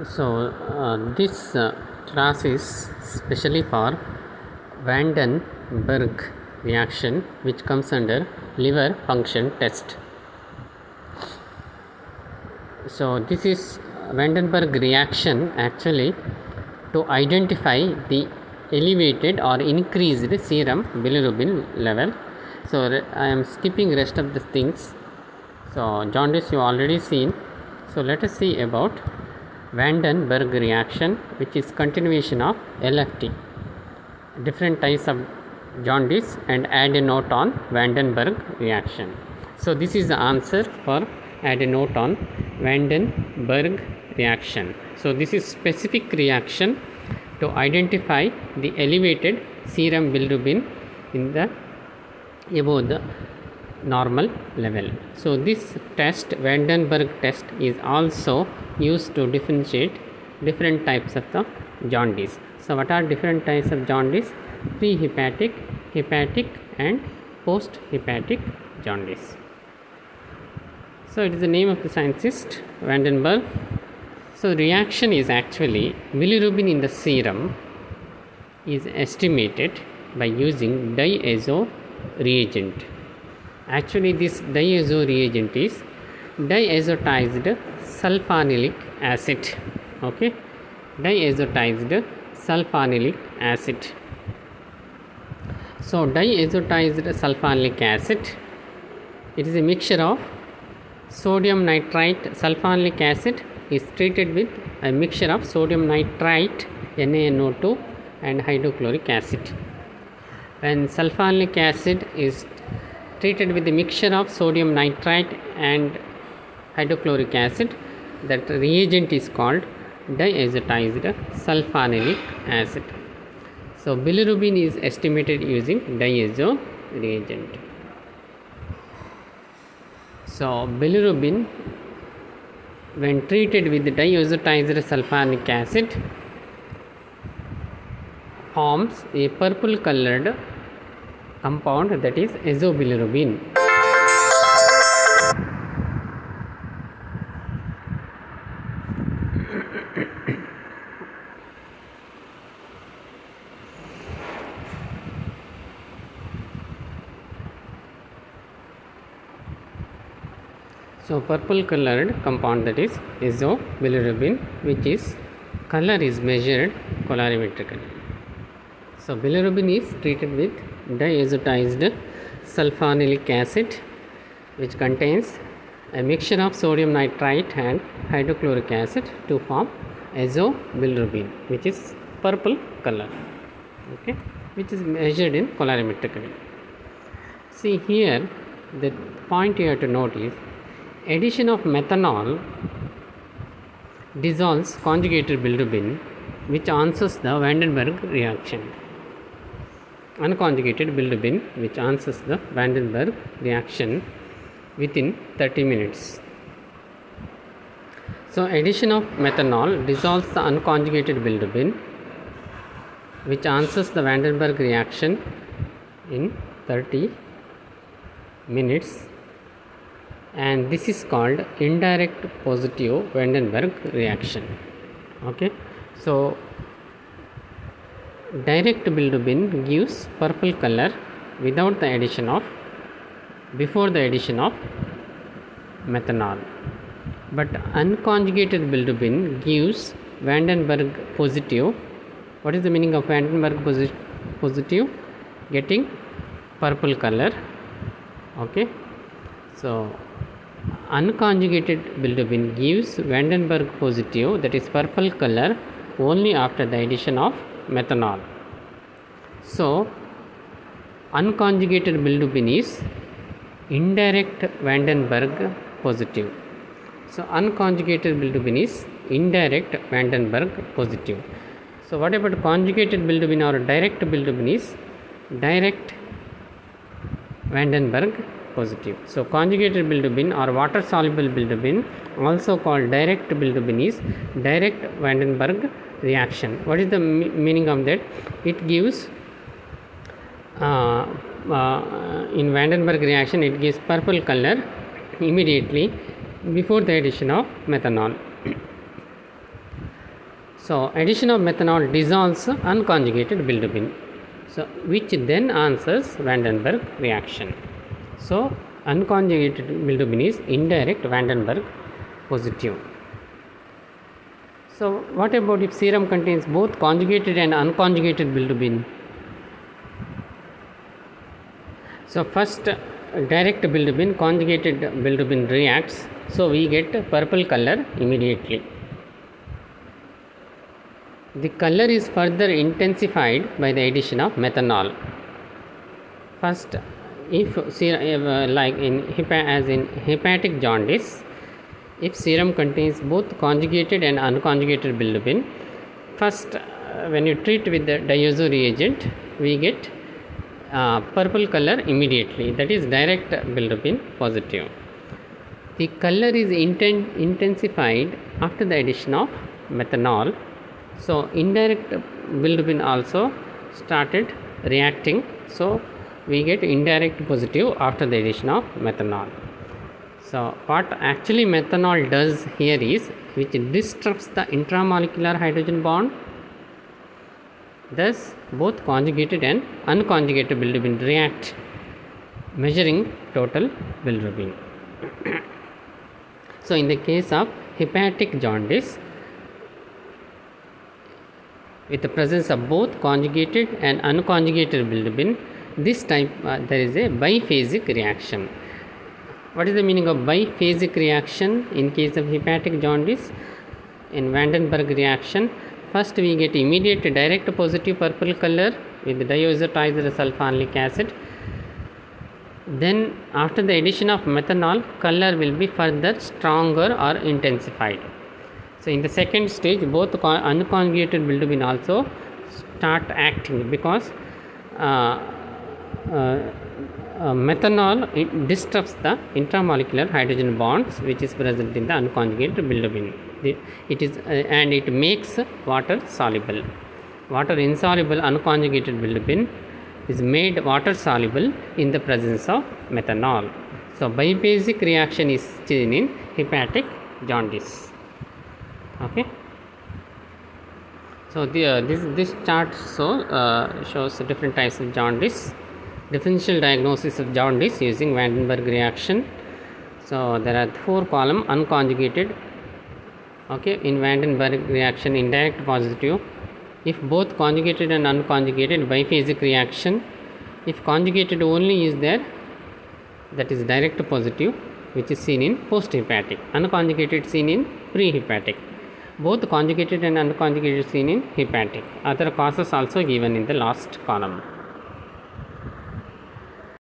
This class is specially for Vandenberg reaction, which comes under liver function test. So this is Vandenberg reaction actually to identify the elevated or increased serum bilirubin level. So I am skipping rest of the things. So jaundice you already seen. So let us see about Vandenberg reaction, which is continuation of LFT. Different types of jaundice and add a note on Vandenberg reaction. So this is the answer for add a note on Vandenberg reaction. So this is specific reaction to identify the elevated serum bilirubin in the above the normal level. So this test, Vandenberg test, is also used to differentiate different types of the jaundice. So what are different types of jaundice? Pre-hepatic, hepatic and post-hepatic jaundice. So it is the name of the scientist Vandenberg. So reaction is actually bilirubin in the serum is estimated by using diazo reagent. Actually this diazo reagent is diazotized sulfonilic acid. Okay, diazotized sulfonilic acid. So diazotized sulfonilic acid, it is a mixture of sodium nitrite. Sulfonilic acid is treated with a mixture of sodium nitrite, NaNO2 and hydrochloric acid. When sulfonilic acid is treated with a mixture of sodium nitrite and hydrochloric acid, that reagent is called diazotized sulfonilic acid. So bilirubin is estimated using diazo reagent. So bilirubin when treated with diazotized sulfonic acid forms a purple colored compound, that is azobilirubin. So purple colored compound, that is azobilirubin, which is color is measured colorimetrically. So bilirubin is treated with diazotized sulfonilic acid, which contains a mixture of sodium nitrite and hydrochloric acid to form azobilirubin, which is purple color, okay, which is measured in colorimetrically. See here, the point you have to note is addition of methanol dissolves conjugated bilirubin, which answers the Vandenberg reaction. Unconjugated bilirubin, which answers the Vandenberg reaction within 30 minutes. So addition of methanol dissolves the unconjugated bilirubin, which answers the Vandenberg reaction in 30 minutes, and this is called indirect positive Vandenberg reaction. Okay, so direct bilirubin gives purple color without the addition of, before the addition of methanol, but unconjugated bilirubin gives Vandenberg positive. What is the meaning of Vandenberg positive? Getting purple color. Okay, so unconjugated bilirubin gives Vandenberg positive, that is purple color, only after the addition of methanol. So unconjugated bilirubin is indirect Vandenberg positive. So unconjugated bilirubin is indirect Vandenberg positive. So what about conjugated bilirubin or direct bilirubin is direct Vandenberg positive. So conjugated bilirubin or water soluble bilirubin, also called direct bilirubin, is direct Vandenberg reaction. What is the meaning of that? It gives in Vandenberg reaction, it gives purple color immediately before the addition of methanol. So addition of methanol dissolves unconjugated bilirubin, so which then answers Vandenberg reaction. So unconjugated bilirubin is indirect Vandenberg positive. So what about if serum contains both conjugated and unconjugated bilirubin? So first direct bilirubin, conjugated bilirubin reacts, so we get purple color immediately. The color is further intensified by the addition of methanol. First, if like as in hepatic jaundice, if serum contains both conjugated and unconjugated bilirubin, first when you treat with the diazo reagent, we get purple color immediately, that is direct bilirubin positive. The color is intensified after the addition of methanol. So indirect bilirubin also started reacting, so we get indirect positive after the addition of methanol. So what actually methanol does here is, which disrupts the intramolecular hydrogen bond, thus both conjugated and unconjugated bilirubin react, measuring total bilirubin. So in the case of hepatic jaundice, with the presence of both conjugated and unconjugated bilirubin, this type there is a biphasic reaction. What is the meaning of biphasic reaction in case of hepatic jaundice? In Vandenberg reaction, first we get immediate direct positive purple color with diazotized sulfonic acid. Then after the addition of methanol, color will be further stronger or intensified. So in the second stage, both unconjugated bilirubin also start acting, because methanol disrupts the intramolecular hydrogen bonds which is present in the unconjugated bilirubin. It is and it makes water soluble. Water insoluble unconjugated bilirubin is made water soluble in the presence of methanol. So biphasic reaction is seen in hepatic jaundice. Okay. So this chart shows different types of jaundice. Differential diagnosis of jaundice using Vandenberg reaction. So there are 4 columns unconjugated. Okay, in Vandenberg reaction, indirect positive. If both conjugated and unconjugated, biphasic reaction. If conjugated only is there, that is direct positive, which is seen in post-hepatic. Unconjugated seen in pre-hepatic. Both conjugated and unconjugated seen in hepatic. Other causes also given in the last column.